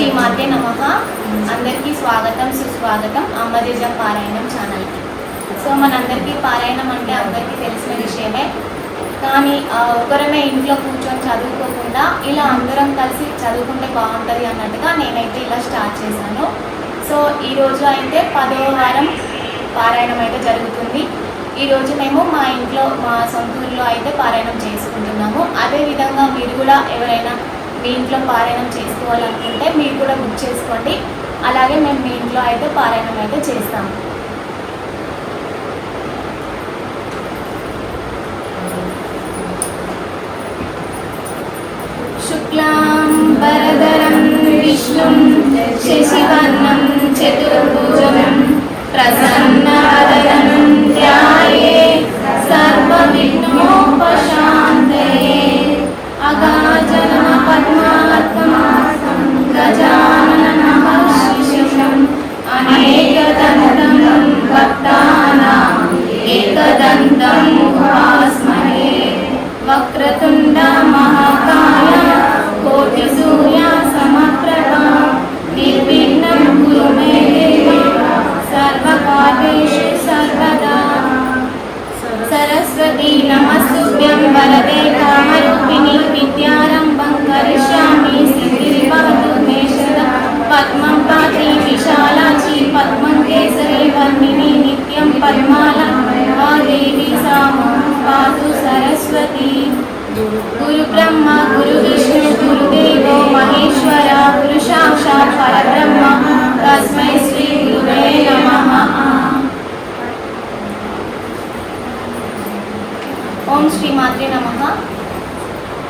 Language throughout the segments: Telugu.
శ్రీమాతే నమః. అందరికీ స్వాగతం సుస్వాగతం అమ్మదేజం పారాయణం ఛానల్కి. సో మనందరికీ పారాయణం అంటే అందరికీ తెలిసిన విషయమే, కానీ ఒకరమే ఇంట్లో కూర్చొని చదువుకోకుండా ఇలా అందరం కలిసి చదువుకుంటే బాగుంటుంది అన్నట్టుగా నేనైతే ఇలా స్టార్ట్ చేశాను. సో ఈరోజు అయితే 10వ వారం పారాయణం అయితే జరుగుతుంది. ఈరోజు మేము మా ఇంట్లో మా సొంత ఊరిలో అయితే పారాయణం చేసుకుంటున్నాము. అదేవిధంగా మీరు కూడా ఎవరైనా మీ ఇంట్లో పారాయణం చేసుకోవాలనుకుంటే మీరు కూడా బుక్ చేసుకోండి. అలాగే మేము మీ ఇంట్లో అయితే పారాయణం అయితే చేస్తాము. శుక్లాం వరదరం విష్ణుం శశివర్ణం చతుర్భుజం ప్రసన్నవదనం ధ్యాయేత్ సర్వవిఘ్నోపశాంతయే. అగాజన పద్మార్కం గజాననమః అనేకదంతం భక్తానాం ఏకదంతం ఉపాస్మహే. వక్రతుండ మహాకాయ కోటి సూర్య సమప్రభా నిర్విఘ్నం కురు మే దేవ సర్వకార్యేషు సర్వదా. సరస్వతీ నమస్తుభ్యం వరదే కామరూపిణి విద్యారంభం కరిష్యామి సిద్ధిర్భవతు మే సదా. పద్మం పాతి విశాలాక్షి పద్మం కేసరి వర్ణిని నిత్యం పద్మాలయా దేవి సా మాం పాతు సరస్వతి. గురు బ్రహ్మ గురు విష్ణు గురుదేవో మహేశ్వర గురు సాక్షాత్ పరబ్రహ్మ తస్మై శ్రీ గురువే నమః. ఓం శ్రీమాత్రే నమః.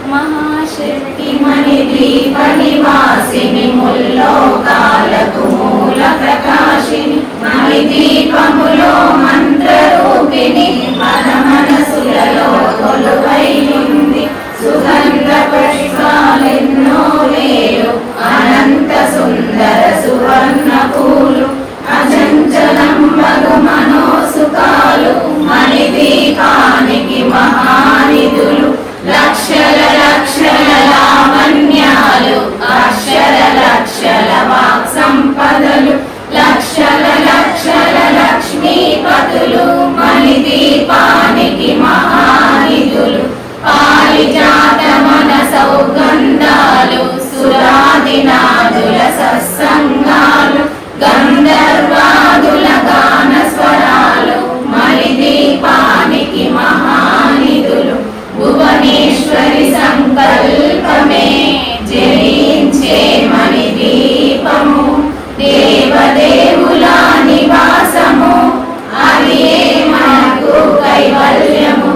మహాశక్తి మణిద్వీప నివాసిని ముల్లోకాలకు మూల ప్రకాశిని మణిద్వీపములో మంత్రరూపిణి మన మనసులలో కొలువై ఉంది. సుగంధ పుష్పాలెన్నో వేలు అనంత సుందర సువర్ణ పూలు అచంచలం మగు మనోసుకాలు మణిదీపానికి మహానిధులు. లక్షల లక్షల లావణ్యాలు అక్షర లక్షల వాక్ సంపదలు లక్షల లక్షల లక్ష్మీపతులు మణిదీపానికి మహానిధులు. పారిజాత మన సౌగంధాలు సురాదినాదుల సత్సంగాలు గంధర్వాదుల గాన స్వరాలు మణిదీపానికి మహానిధులు. భువనేశ్వరి సంకల్పమే జయించే మణిదీపము దేవదేవుల నివాసము అది మనకు కైవల్యము.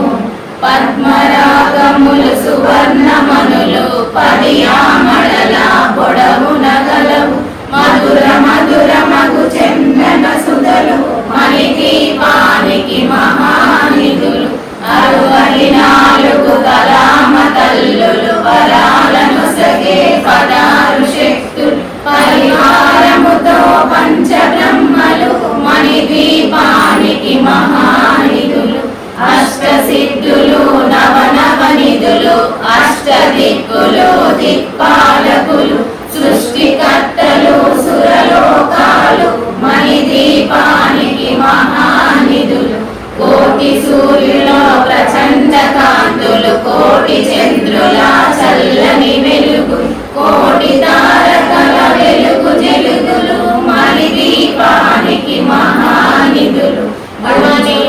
పద్మరాగములు సువర్ణమనులు పడియామడల పొడవున గలవు మధుర మధుర మగు చందన సుధలు మణిదీపానికి మహానిధులు. 64 కలామ తల్లులు వరాలను సగే 16 శక్తులు పరిహారముతో పంచబ్రహ్మలు మణిదీపానికి మహానిధులు. అష్టసిద్ధులు నవనవనిధులు అష్టదిక్కులు దిక్పాలకులు సృష్టికర్తలు సురలోకాలు మణిదీపానికి మహానిధులు. కోటి సూర్యుల ప్రచండ కాంతులు కోటి చంద్రుల చల్లని వెలుగు కోటి తారకల వెలుగు జలుగులు మణిదీపానికి మహానిధులు.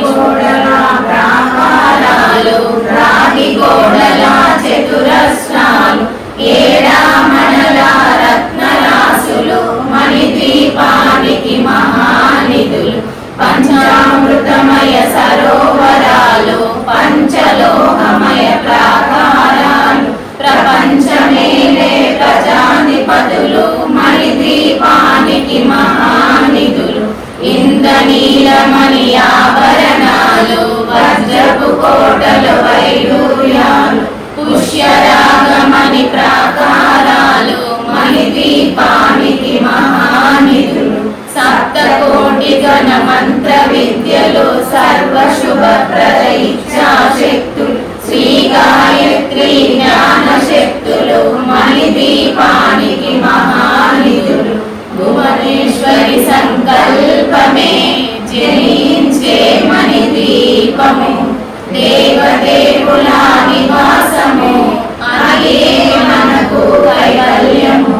గోడల ప్రాకారాలు రాగి గోడల చతురస్రాలు ఏడామణల రత్నరాసులు మణిదీపానికి మహానిధులు. పంచామృతమయ సరోవరాలు పంచలోహమయ ప్రాకారాలు ప్రపంచమేలే ప్రజాధిపతులు మణిదీపానికి మహానిధులు. ఇంద్రనీలమణి ఆభరణాలు వజ్రపు కోటలు వైడూర్యాలు పుష్యరాగమణి ప్రాకారాలు మణిదీపానికి మహానిధులు. సప్తకోటి గణ మంత్ర విద్యలు సర్వశుభప్రద ఇచ్ఛాశక్తులు శ్రీ గాయత్రి జ్ఞాన శక్తులు మణిదీపానికి మహానిధులు. దేవుల నివాసము, అది మనకు కైవల్యము.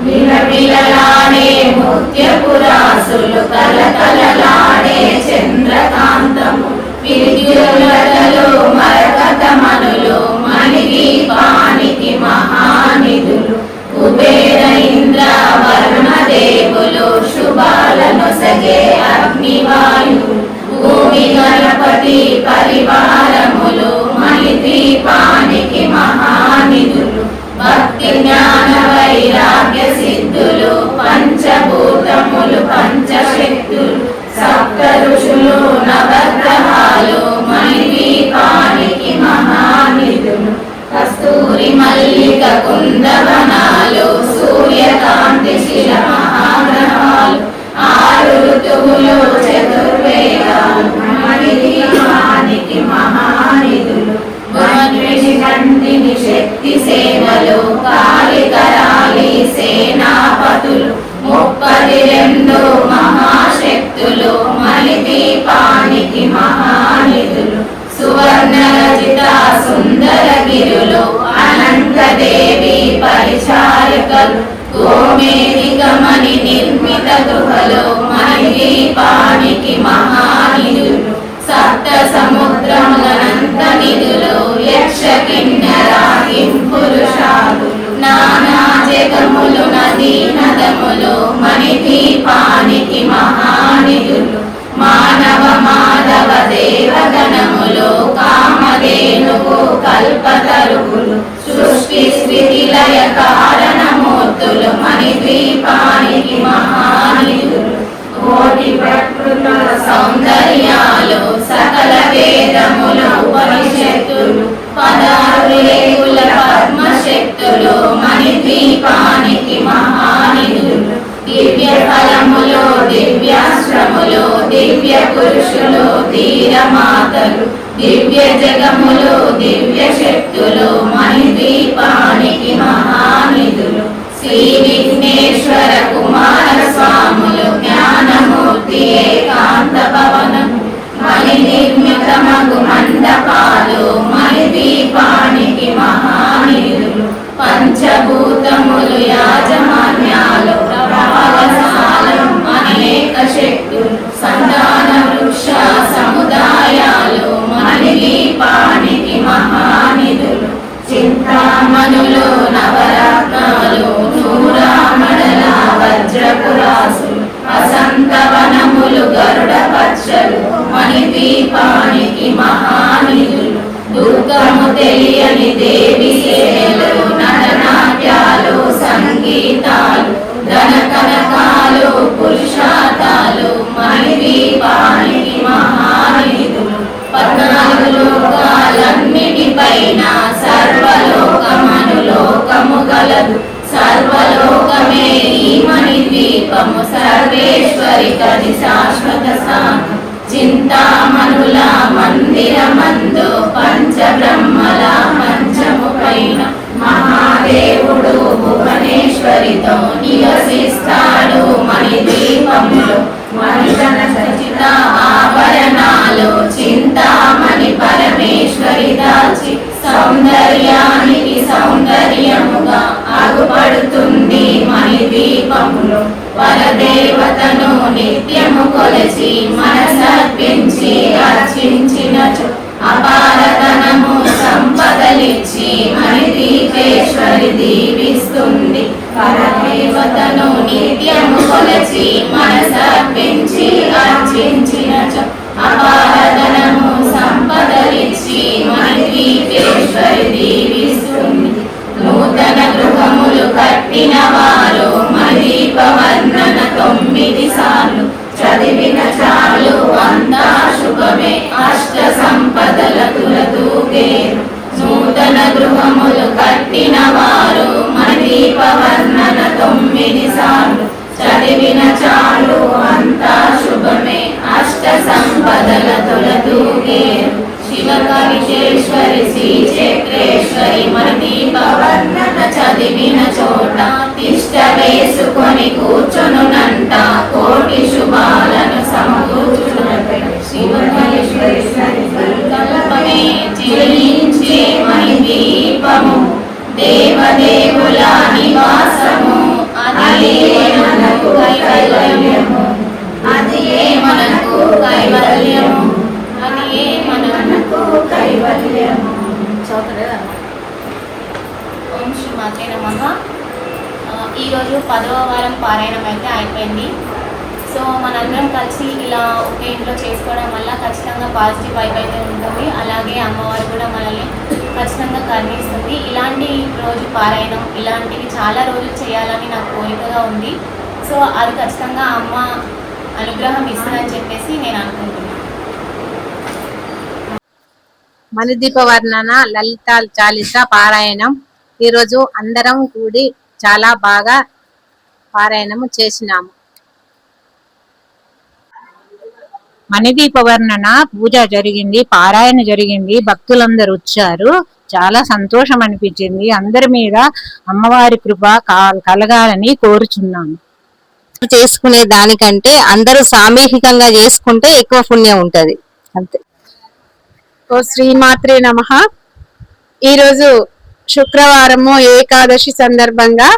విలవిలలాడే ముత్యపురాసులు, కలకలలాడే చంద్రకాంతము, విద్యుల్లతలు మరకతమనులు, మణిదీపానికి మహానిధులు. కుబేర ఇంద్ర వరుణ దేవులు, శుభాలను సగే అగ్నివాయువు. భూమి గణపతి పరివారములు, మణిదీపానికి మహానిధులు. భక్తి జ్ఞాన వైరాగ్య సిద్ధులు, పంచభూతములు పంచశక్తులు. సప్త ఋషులు నవగ్రహాలు, మణిదీపానికి మహానిధులు. కస్తూరి మల్లిక కుందవనాలు, సూర్యకాంతి శిల మహాగ్రహాలు. ఆరు ఋతువులు చతుర్వేదాలు, మణిదీపానికి మహానిధులు. గంటిని శక్తి సేవలు, కాళికరాలి సేనాపతులు. 32 మహాశక్తులు, మణిదీపానికి మహానిధులు. సువర్ణ రచిత సుందర గిరులు, అనంతదేవి పరిచారకులు. గోమేధికమణి నిర్మిత గృహలు, మణిదీపానికి మహానిధులు. సప్త సముద్రములనంత నిధులు, యక్ష కిన్నెర కింపురుషాలు. నానా జగములు నదీ నదములు, మణిదీపానికి మహానిధులు. మానవ మాధవ దేవగణములు, కామధేనువు కల్పతరువులు. సృష్టి స్థితి లయ కారణమూర్తులు, మణిదీపానికి మహానిధులు. కోటి ప్రకృతుల సౌందర్యాలు, సకల వేదములు ఉపనిషత్తులు. 16 రేకుల పద్మశక్తులు, మణిదీపానికి మహానిధులు. దివ్య ఫలములు, దివ్యాశ్రములు, దివ్య పురుషులు, ధీరమాతలు. దివ్య జగములు, దివ్య శక్తులు, మణిదీపానికి మహానిధులు. శ్రీ విఘ్నేశ్వర కుమార స్వాములు, జ్ఞానమూర్తి ఏకాంత భవనము. మణి నిర్మితమగు మండపాలు, మణిదీపానికి మహానిధులు. పంచభూతములు యాజమాన్యాలు, ప్రభావశాలం అనేక శక్తులు. సంతాన వృక్ష సముదాయాలు, మణిదీపానికి మహానిధులు. చింతామణులు నవరత్నాలు, నూరామణల వజ్రపురాసులు. వసంతవనములు గరుడ పచ్చలు, మణిదీపానికి మహానిధులు. దుర్గము తెలియని దేవి సేవలు, నటనాట్యాలు సంగీతాలు. ధనకనకాలు పురుషార్థాలు, మణిదీపానికి మహానిధులు. 14 లోకాలన్నిటిపైన సర్వలోకమనులోకము గలదు. సర్వలోకమే ఈ మణిదీపము, సర్వేశ్వరి కది శాశ్వత స్థానం. చింతామణుల మందిరమందు, పంచబ్రహ్మల మంచము పైన. మహాదేవుడు భువనేశ్వరితో నివసిస్తాడు మణిదీపములో. మణిగణ సచిత ఆభరణాలు, చింతామణి పరమేశ్వరి దాచి. సౌందర్యానికి సౌందర్యముగా అగుపడుతుంది మణిదీపములో. పరదేవతను నిత్యము కొలచి మనసర్పించి అర్చించినచు, అపారధనము సంపదలిచ్చి మణిదీపేశ్వరి దీవిస్తుంది. పరదేవతను నిత్యము కొలచి మనసర్పించి అర్చించినచు, అపారధనము సంపదలిచ్చి మణిదీపేశ్వరి దీవిస్తుంది. నూతన గృహములు కట్టిన వారు, మణిదీపవర్ణన 9 సార్లు చదివిన చాలు అంతా శుభమే. అష్ట సంపదల తులతూగేరు. నూతన గృహములు కట్టిన వారు, మణిదీపవర్ణన 9 సార్లు చదివిన చాలు అంతా శుభమే. అష్ట సంపదల తులతూగేరు. శివకవిశేశ్వరి శ్రీచక్రేశ్వరి, మణిదీపవర్ణన చదివిన చోట తిష్ట వేసుకొని కూర్చొనునంట. కోటి శుభాలను సమకూర్చునట. శివకవిశ్వరి సంకల్పమే చెలి 10వ వారం పారాయణం అయితే అయిపోయింది. సో మనందరం కలిసి ఇలా ఒకే ఇంట్లో చేసుకోవడం వల్ల ఖచ్చితంగా పాజిటివ్ వైబ్ అయితే ఉంటుంది. అలాగే అమ్మవారు కూడా మనల్ని ఖచ్చితంగా కరుణిస్తుంది. ఇలాంటి రోజు పారాయణం ఇలాంటివి చాలా రోజులు చేయాలని నాకు కోరికగా ఉంది. సో అది ఖచ్చితంగా అమ్మ అనుగ్రహం ఇస్తుందని చెప్పేసి నేను అనుకుంటున్నాను. మణిదీప వర్ణన లలిత చాలీస పారాయణం ఈరోజు అందరం కూడి చాలా బాగా పారాయణము చేసినాము. మణిదీప వర్ణన పూజ జరిగింది, పారాయణ జరిగింది, భక్తులందరూ వచ్చారు. చాలా సంతోషం అనిపించింది. అందరి మీద అమ్మవారి కృప కలగాలని కోరుచున్నాను. చేసుకునే దానికంటే అందరూ సామూహికంగా చేసుకుంటే ఎక్కువ పుణ్యం ఉంటది. అంతే. ఓ శ్రీమాత్రే నమః. ఈరోజు శుక్రవారము ఏకాదశి సందర్భంగా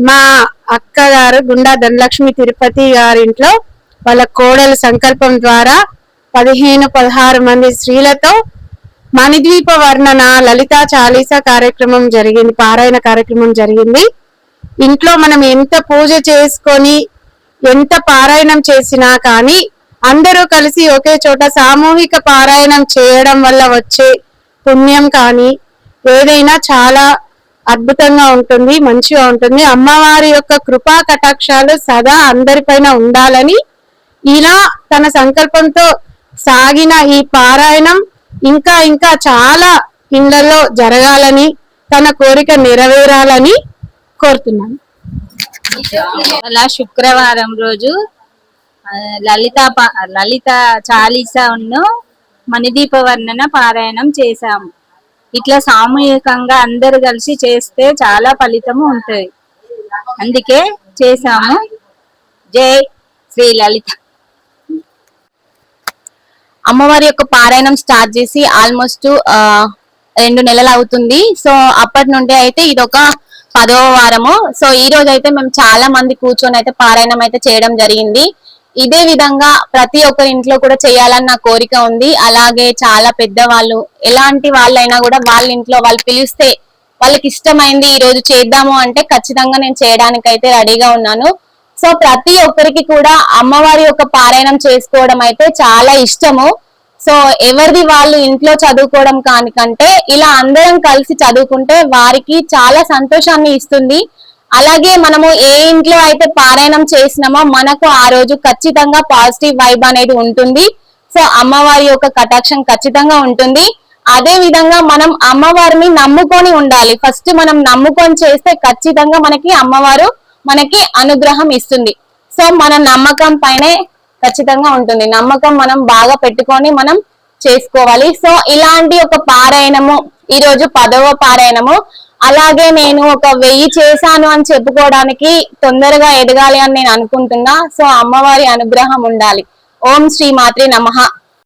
మా అక్కగారు గుండా ధనలక్ష్మి తిరుపతి గారింట్లో వాళ్ళ కోడల సంకల్పం ద్వారా 15-16 మంది స్త్రీలతో మణిద్వీప వర్ణన లలితా చాలీసా కార్యక్రమం జరిగింది, పారాయణ కార్యక్రమం జరిగింది. ఇంట్లో మనం ఎంత పూజ చేసుకొని ఎంత పారాయణం చేసినా కానీ అందరూ కలిసి ఒకే చోట సామూహిక పారాయణం చేయడం వల్ల వచ్చే పుణ్యం కానీ ఏదైనా చాలా అద్భుతంగా ఉంటుంది, మంచిగా ఉంటుంది. అమ్మవారి యొక్క కృపా కటాక్షాలు సదా అందరిపైన ఉండాలని ఇలా తన సంకల్పంతో సాగిన ఈ పారాయణం ఇంకా ఇంకా చాలా ఇళ్లలో జరగాలని తన కోరిక నెరవేరాలని కోరుతున్నాను. అలా శుక్రవారం రోజు లలిత చాలీసాను మణిదీప వర్ణన పారాయణం చేశాము. ఇట్లా సామూహికంగా అందరు కలిసి చేస్తే చాలా ఫలితము ఉంటుంది, అందుకే చేశాము. జై శ్రీ లలిత. అమ్మవారి యొక్క పారాయణం స్టార్ట్ చేసి ఆల్మోస్ట్ 2 నెలలు అవుతుంది. సో అప్పటి నుండి అయితే ఇదొక 10వ వారము. సో ఈ రోజు అయితే మేము చాలా మంది కూర్చొని అయితే పారాయణం అయితే చేయడం జరిగింది. ఇదే విధంగా ప్రతి ఒక్కరి ఇంట్లో కూడా చేయాలని నా కోరిక ఉంది. అలాగే చాలా పెద్దవాళ్ళు ఎలాంటి వాళ్ళైనా కూడా వాళ్ళ ఇంట్లో వాళ్ళు పిలిస్తే వాళ్ళకి ఇష్టమైంది ఈ రోజు చేద్దాము అంటే ఖచ్చితంగా నేను చేయడానికైతే రెడీగా ఉన్నాను. సో ప్రతి ఒక్కరికి కూడా అమ్మవారి యొక్క పారాయణం చేసుకోవడం అయితే చాలా ఇష్టము. సో ఎవరిది వాళ్ళు ఇంట్లో చదువుకోవడం కానికంటే ఇలా అందరం కలిసి చదువుకుంటే వారికి చాలా సంతోషాన్ని ఇస్తుంది. అలాగే మనము ఏ ఇంట్లో అయితే పారాయణం చేసినామో మనకు ఆ రోజు ఖచ్చితంగా పాజిటివ్ వైబ్ అనేది ఉంటుంది. సో అమ్మవారి యొక్క కటాక్షం ఖచ్చితంగా ఉంటుంది. అదే విధంగా మనం అమ్మవారిని నమ్ముకొని ఉండాలి. ఫస్ట్ మనం నమ్ముకొని చేస్తే ఖచ్చితంగా మనకి అమ్మవారు మనకి అనుగ్రహం ఇస్తుంది. సో మన నమ్మకం పైనే ఖచ్చితంగా ఉంటుంది. నమ్మకం మనం బాగా పెట్టుకొని మనం చేసుకోవాలి. సో ఇలాంటి ఒక పారాయణము ఈ రోజు 10వ పారాయణము. అలాగే నేను ఒక 1000 చేశాను అని చెప్పుకోవడానికి తొందరగా ఎదగాలి అని నేను అనుకుంటున్నా. సో అమ్మవారి అనుగ్రహం ఉండాలి. ఓం శ్రీ మాత్రే నమః.